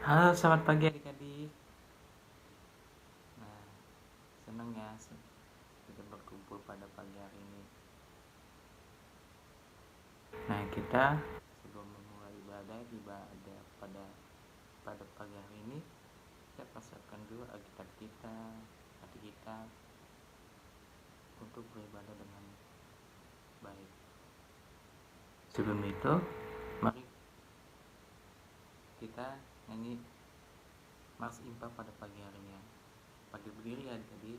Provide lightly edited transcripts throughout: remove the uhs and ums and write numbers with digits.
Halo, selamat pagi adik-adik. Nah, senang ya kita berkumpul pada pagi hari ini. Nah, kita sebelum memulai ibadah pada pagi hari ini, kita persiapkan dulu Alkitab kita, hati kita untuk beribadah dengan baik. Sebelum itu, mari kita nyanyi Mars Impa pada pagi hari ini. Pagi berdiri ya adik-adik.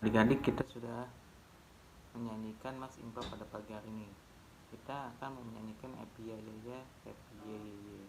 Adik-adik, kita sudah menyanyikan Mas Impa pada pagi hari ini. Kita akan menyanyikan Happy Ya Ya Ya, Happy Ya Ya Ya.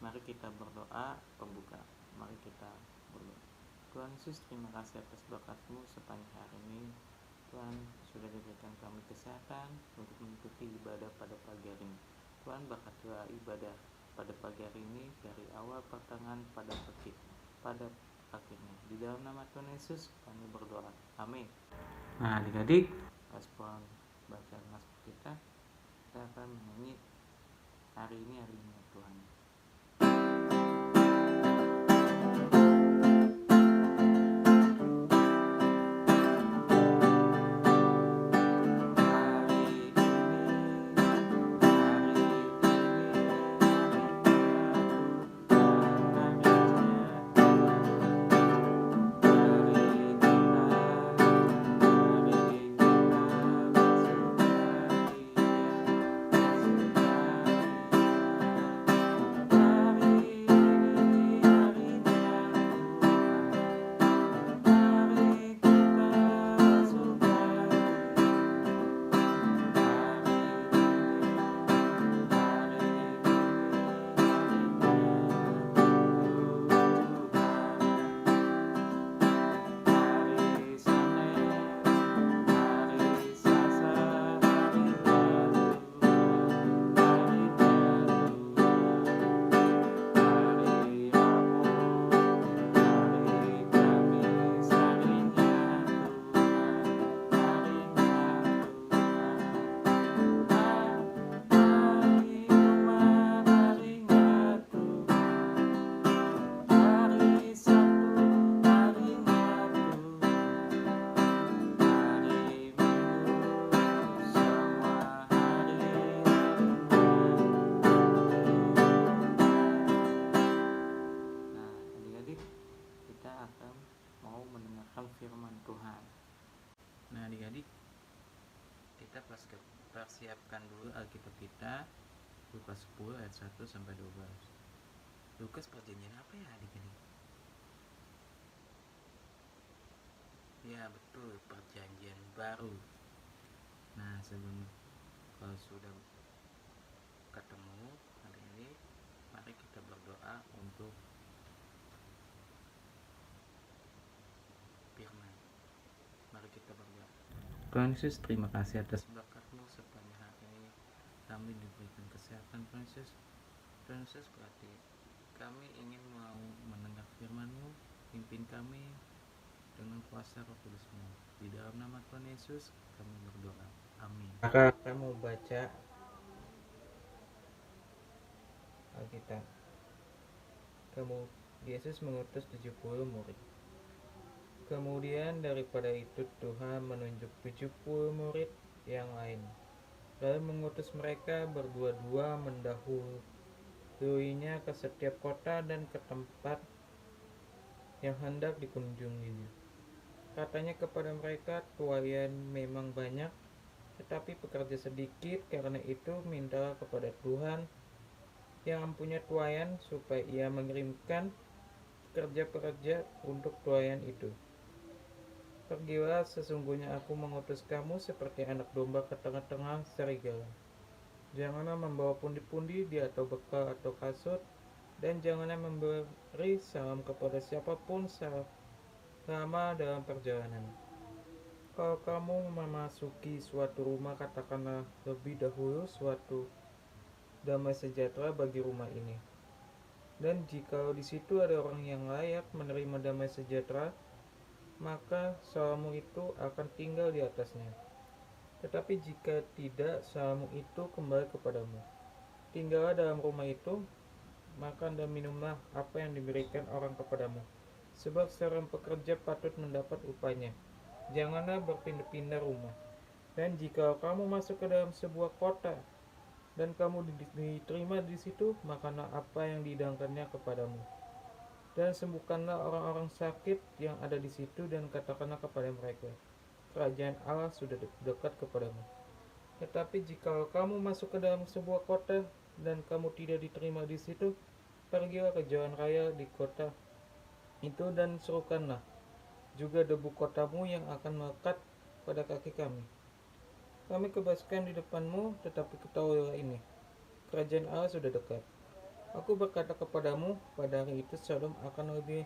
Mari kita berdoa pembuka. Mari kita berdoa. Tuhan Yesus, terima kasih atas berkat-Mu sepanjang hari ini. Tuhan, sudah diberikan kami kesehatan untuk mengikuti ibadah pada pagi hari ini. Tuhan, berkatilah ibadah pada pagi hari ini dari awal pertengahan pada akhirnya. Di dalam nama Tuhan Yesus kami berdoa. Amin. Nah, adik-adik, respon bacaan Mazmur kita akan menyanyi hari ini Tuhan. mau mendengarkan firman Tuhan. Nah adik-adik, kita persiapkan dulu Alkitab kita, Lukas 10 ayat 1 sampai 12. Lukas perjanjian apa ya adik-adik? Ya betul, perjanjian baru. Nah sebelum kalau sudah ketemu adik-adik, mari kita berdoa untuk firman. Mari kita berdoa. Tuhan Yesus, terima kasih atas berkat-Mu sepanjang hari ini. Kami diberikan kesehatan Tuhan Yesus. Tuhan Yesus, berarti kami ingin mau mendengar firman-Mu. Pimpin kami dengan kuasa Roh Kudus-Mu. Di dalam nama Tuhan Yesus kami berdoa. Amin. Kakak mau baca Alkitab. Yesus mengutus 70 murid. Kemudian daripada itu Tuhan menunjuk 70 murid yang lain, lalu mengutus mereka berdua-dua mendahuluinya ke setiap kota dan ke tempat yang hendak dikunjunginya. Katanya kepada mereka, tuaian memang banyak, tetapi pekerja sedikit. Karena itu mintalah kepada Tuhan yang mempunyai tuaian supaya ia mengirimkan pekerja-pekerja untuk tuaian itu. Pergilah, sesungguhnya aku mengutus kamu seperti anak domba ke tengah-tengah serigala. Janganlah membawa pundi-pundi di atau bekal atau kasut, dan janganlah memberi salam kepada siapapun selama dalam perjalanan. Kalau kamu memasuki suatu rumah, katakanlah lebih dahulu suatu damai sejahtera bagi rumah ini. Dan jika di situ ada orang yang layak menerima damai sejahtera, maka salammu itu akan tinggal di atasnya. Tetapi jika tidak, salammu itu kembali kepadamu. Tinggallah dalam rumah itu, makan dan minumlah apa yang diberikan orang kepadamu, sebab seorang pekerja patut mendapat upahnya. Janganlah berpindah-pindah rumah. Dan jika kamu masuk ke dalam sebuah kota dan kamu diterima di situ, makanlah apa yang dihidangkannya kepadamu. Dan sembuhkanlah orang-orang sakit yang ada di situ, dan katakanlah kepada mereka, kerajaan Allah sudah dekat kepadamu. Tetapi jika kamu masuk ke dalam sebuah kota dan kamu tidak diterima di situ, pergilah ke jalan raya di kota itu dan serukanlah juga debu kotamu yang akan melekat pada kaki kami. Kami kebaskan di depanmu, tetapi ketahuilah ini, kerajaan Allah sudah dekat. Aku berkata kepadamu, pada hari itu Sodom akan lebih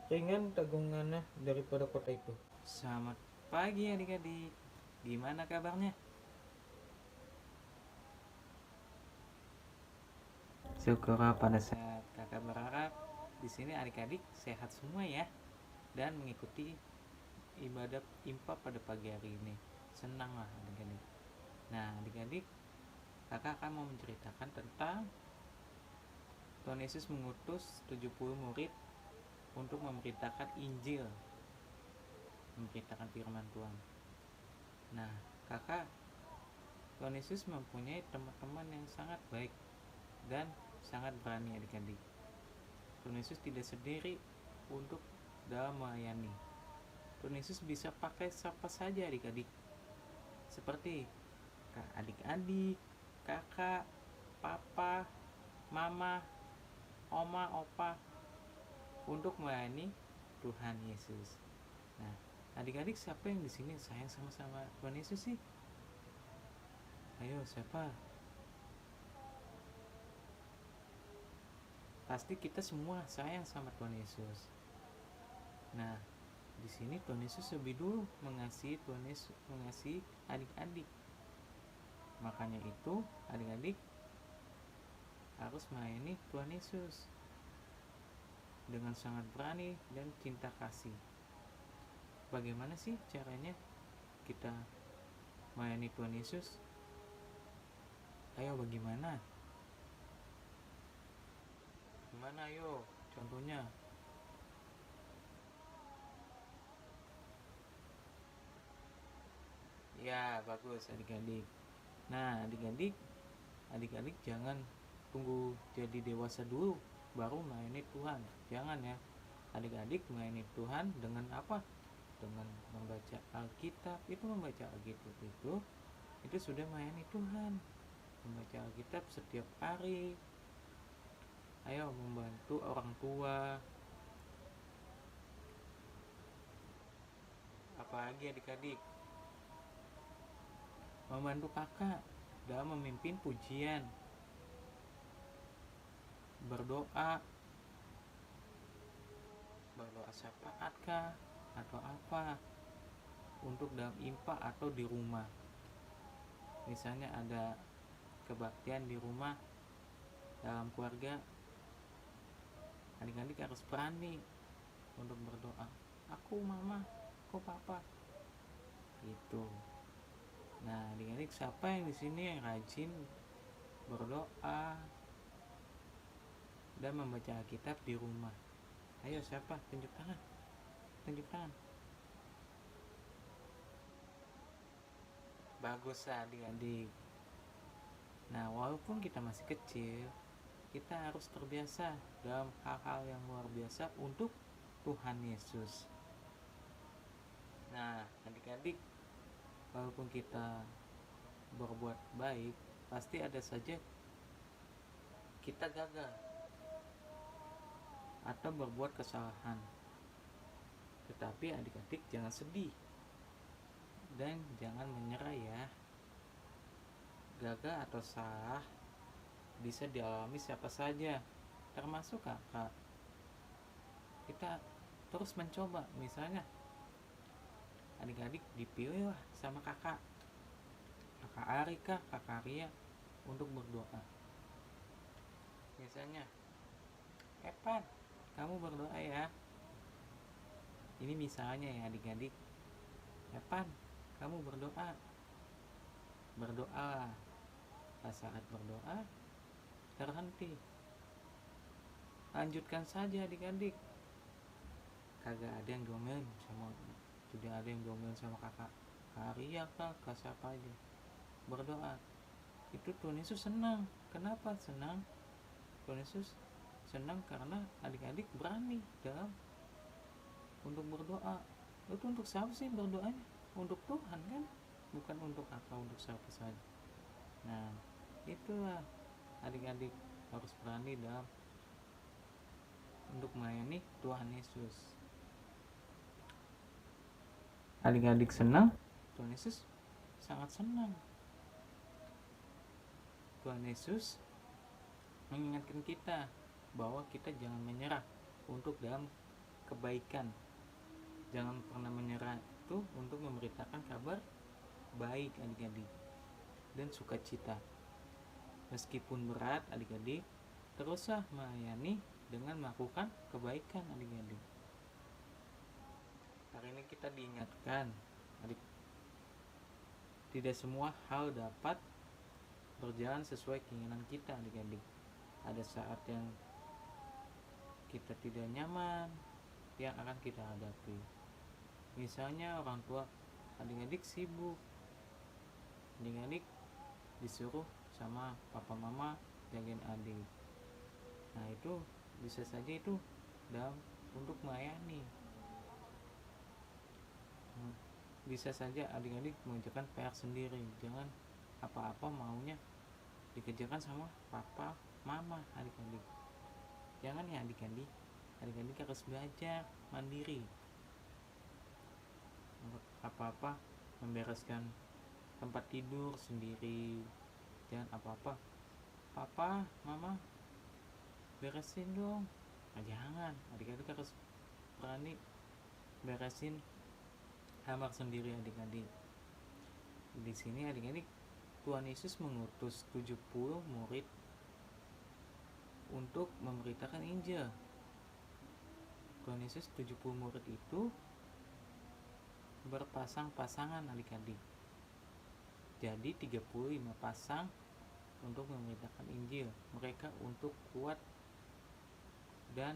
ringan tanggungannya daripada kota itu. Selamat pagi adik-adik. Gimana kabarnya? Syukurlah pada saat kakak berharap di sini adik-adik sehat semua ya, dan mengikuti ibadah impa pada pagi hari ini. Senanglah adik-adik. Nah adik-adik, kakak akan mau menceritakan tentang Tuhan Yesus mengutus 70 murid untuk memberitakan Injil, memberitakan firman Tuhan. Nah, kakak, Tuhan Yesus mempunyai teman-teman yang sangat baik dan sangat berani adik-adik. Tuhan Yesus tidak sendiri untuk dalam melayani. Tuhan Yesus bisa pakai siapa saja adik-adik, seperti adik-adik, kakak, papa, mama, oma, opa, untuk melayani Tuhan Yesus. Nah, adik-adik siapa yang di sini sayang sama Tuhan Yesus sih? Ayo, siapa? Pasti kita semua sayang sama Tuhan Yesus. Nah, di sini Tuhan Yesus lebih dulu mengasihi adik-adik. Makanya itu, adik-adik harus melayani Tuhan Yesus dengan sangat berani dan cinta kasih. Bagaimana sih caranya kita melayani Tuhan Yesus? Ayo bagaimana? Gimana ayo contohnya? Ya bagus adik-adik. Nah adik-adik jangan tunggu jadi dewasa dulu baru melayani Tuhan. Jangan ya. Adik-adik melayani Tuhan dengan apa? Dengan membaca Alkitab. Itu membaca Alkitab itu sudah melayani Tuhan. Membaca Alkitab setiap hari. Ayo membantu orang tua. Apalagi adik-adik, membantu kakak dalam memimpin pujian, berdoa syafaat kah atau apa, untuk dalam impa atau di rumah. Misalnya ada kebaktian di rumah dalam keluarga, adik-adik harus berani untuk berdoa, aku mama, aku papa, gitu. Nah, adik-adik siapa yang di sini yang rajin berdoa dan membaca Alkitab di rumah? Ayo, siapa? Tunjuk tangan. Tunjuk tangan. Bagus adik-adik. Nah, walaupun kita masih kecil, kita harus terbiasa dalam hal-hal yang luar biasa untuk Tuhan Yesus. Nah, adik-adik, walaupun kita berbuat baik, pasti ada saja kita gagal atau berbuat kesalahan. Tetapi adik-adik jangan sedih dan jangan menyerah ya. Gagal atau salah bisa dialami siapa saja, termasuk kakak. Kita terus mencoba. Misalnya adik-adik dipilih lah sama kakak Arika, kakak Ria, untuk berdoa. Misalnya, Epan, kamu berdoa ya. Ini misalnya ya adik-adik. Epan, kamu berdoa. Berdoa. Pas saat berdoa, terhenti. Lanjutkan saja adik-adik. Kagak ada yang domelin sama, tidak ada yang domelin sama kakak Ria kah, siapa aja. Berdoa. Itu Tuhan Yesus senang. Kenapa senang? Tuhan Yesus senang karena adik-adik berani dalam untuk berdoa. Itu untuk siapa sih berdoanya? Untuk Tuhan kan, bukan untuk kakak, untuk siapa saja. Nah, itulah adik-adik harus berani dalam untuk melayani Tuhan Yesus. Adik-adik senang, Tuhan Yesus sangat senang. Tuhan Yesus mengingatkan kita bahwa kita jangan menyerah untuk dalam kebaikan. Jangan pernah menyerah itu untuk memberitakan kabar baik adik-adik dan sukacita. Meskipun berat adik-adik, teruslah melayani dengan melakukan kebaikan adik-adik. Hari ini kita diingatkan, adik, tidak semua hal dapat berjalan sesuai keinginan kita adik-adik. Ada saat yang kita tidak nyaman yang akan kita hadapi. Misalnya orang tua adik-adik sibuk, adik-adik disuruh sama papa mama jagain adik. Nah, itu bisa saja itu dalam untuk melayani. Bisa saja adik-adik mengerjakan PR sendiri. Jangan apa-apa maunya dikerjakan sama papa mama adik-adik. Jangan ya adik-adik. Adik-adik harus belajar mandiri. Apa-apa membereskan tempat tidur sendiri. Jangan apa-apa, papa mama beresin dong. Nah, jangan. Adik-adik harus berani beresin kamar sendiri adik-adik. Di sini adik-adik, Tuhan Yesus mengutus 70 murid untuk memberitakan Injil. Tuhan Yesus 70 murid itu berpasang-pasangan adik-adik. Jadi 35 pasang untuk memberitakan Injil. Mereka untuk kuat dan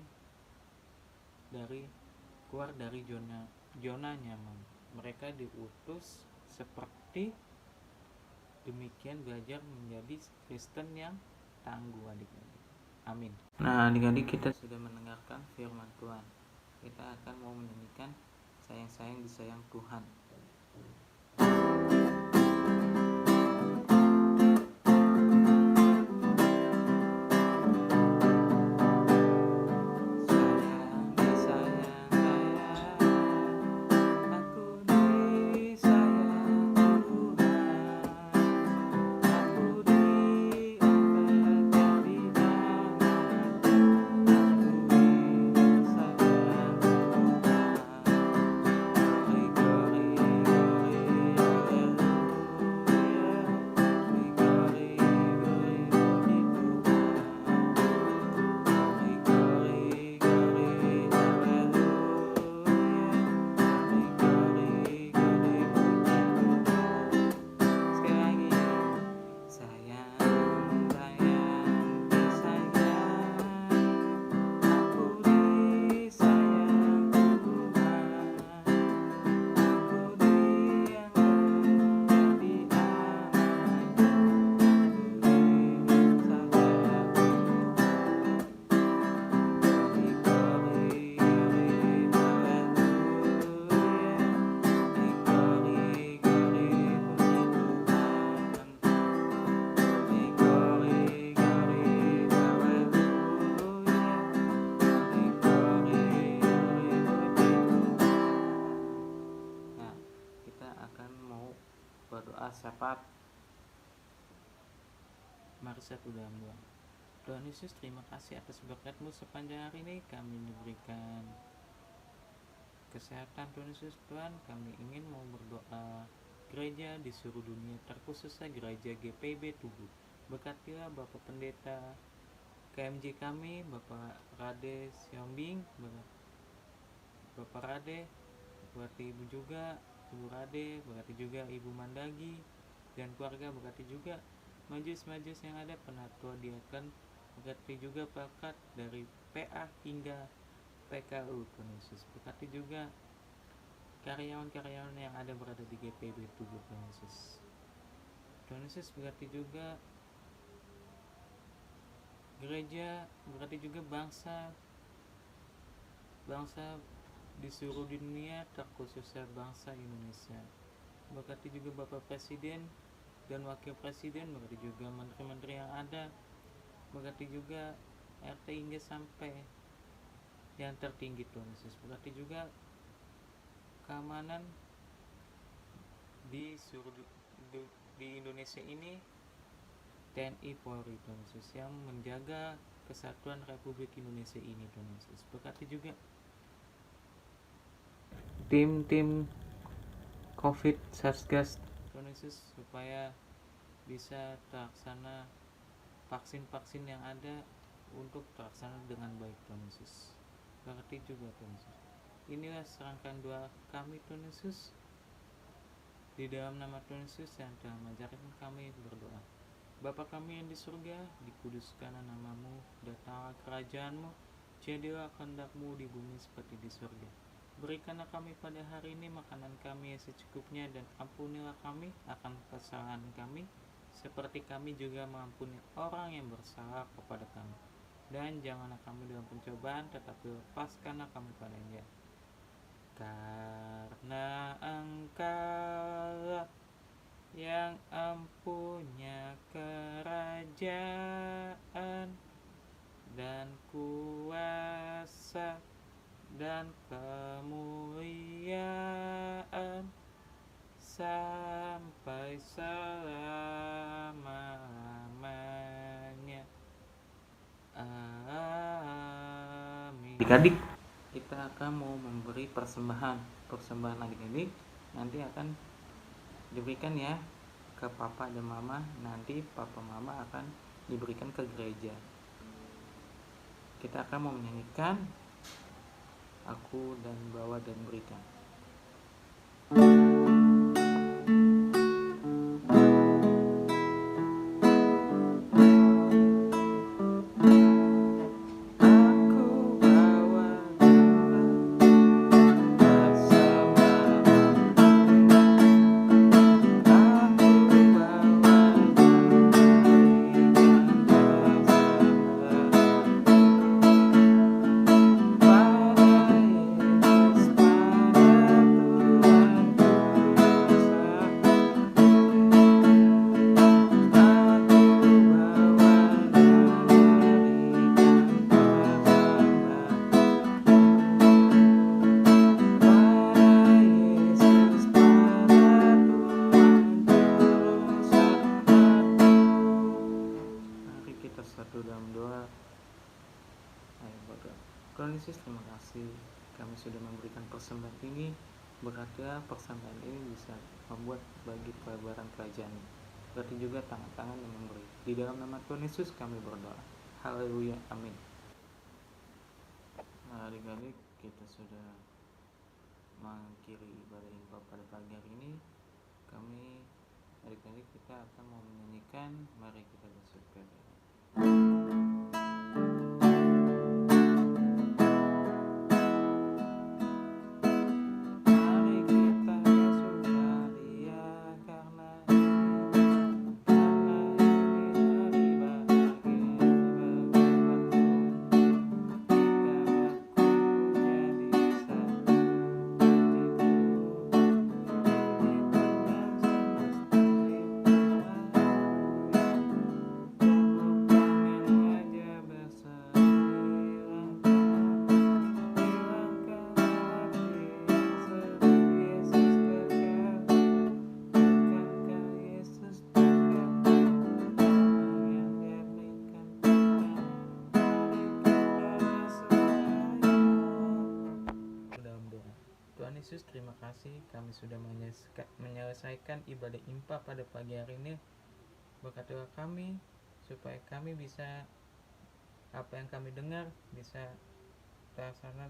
keluar dari zona nyaman. Mereka diutus seperti demikian belajar menjadi Kristen yang tangguh adik-adik. Amin. Nah adik-adik, kita sudah mendengarkan firman Tuhan. kita akan mau menyanyikan Sayang-sayang disayang Tuhan. Berdoa syafaat. Mari satu dalam doa. Tuhan Yesus, terima kasih atas berkat-Mu sepanjang hari ini. Kami diberikan kesehatan Tuhan Yesus. Tuhan, kami ingin mau berdoa gereja di seluruh dunia, terkhususnya gereja GPIB Tugu. Berkatilah Bapak Pendeta KMJ kami, Bapak Rade Siombing, Bapak Rade, berkati Ibu juga, Ibu Rade, berkati juga Ibu Mandagi dan keluarga, berkati juga majelis-majelis yang ada, penatua diaken, berkati juga pekat dari PA hingga PKU Tuhan Yesus. Berkati juga karyawan-karyawan yang ada berada di GPIB Tugu Tuhan Yesus. Tuhan Yesus, berkati juga gereja, berkati juga bangsa di seluruh dunia, terkhususnya bangsa Indonesia. Berkati juga Bapak Presiden dan Wakil Presiden, berkati juga menteri-menteri yang ada, berkati juga RT hingga sampai yang tertinggi Tuhan Yesus. Berkati juga keamanan di seluruh di Indonesia ini, TNI Polri Tuhan Yesus, yang menjaga kesatuan Republik Indonesia ini Tuhan Yesus. Berkati juga tim COVID Satgas Tuhan Yesus, supaya bisa terlaksana vaksin-vaksin yang ada untuk terlaksana dengan baik Tuhan Yesus. Berkati juga Tuhan Yesus. Inilah serangkaian doa kami Tuhan Yesus, di dalam nama Tuhan Yesus yang telah mengajarkan kami berdoa. Bapa kami yang di surga, dikuduskanlah nama-Mu, datanglah kerajaan-Mu, jadilah kehendak-Mu di bumi seperti di surga. Berikanlah kami pada hari ini makanan kami yang secukupnya, dan ampunilah kami akan kesalahan kami, seperti kami juga mengampuni orang yang bersalah kepada kami. Dan janganlah kami dalam pencobaan, tetapi lepaskanlah kami pada yang jahat. Karena Engkau yang empunya kerajaan dan kuasa dan kemuliaan sampai selama-lamanya. Amin. Adik-adik, kita akan mau memberi persembahan adik-adik nanti akan diberikan ya ke papa dan mama. Nanti papa mama akan diberikan ke gereja. Kita akan mau menyanyikan Aku dan Bawa dan Berikan. tinggi, berarti persamaan ini bisa membuat bagi pelebaran kerajaan. Berarti juga tangan-tangan yang memberi. Di dalam nama Tuhan Yesus kami berdoa. Haleluya, amin. Nah, adik-adik, kita sudah mengakhiri ibadah info pada pagi hari ini. Kami adik-adik kita akan mau menyanyikan Mari Kita Bersyukur. Tuhan Yesus, terima kasih kami sudah menyelesaikan ibadah impa pada pagi hari ini. Berkatilah kami supaya kami bisa apa yang kami dengar bisa terlaksana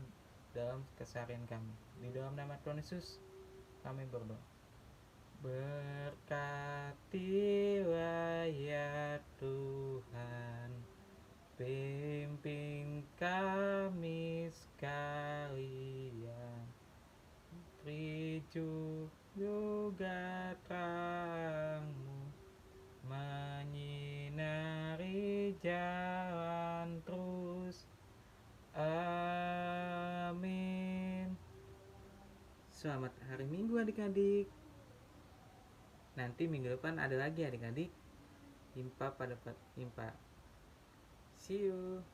dalam keseharian kami. Di dalam nama Tuhan Yesus kami berdoa. Berkatilah ya Tuhan, pimpin kami sekalian, beri juga terang-Mu menyinari jalan terus. Amin. Selamat hari Minggu adik-adik. Nanti minggu depan ada lagi adik-adik impa pada impa. See you.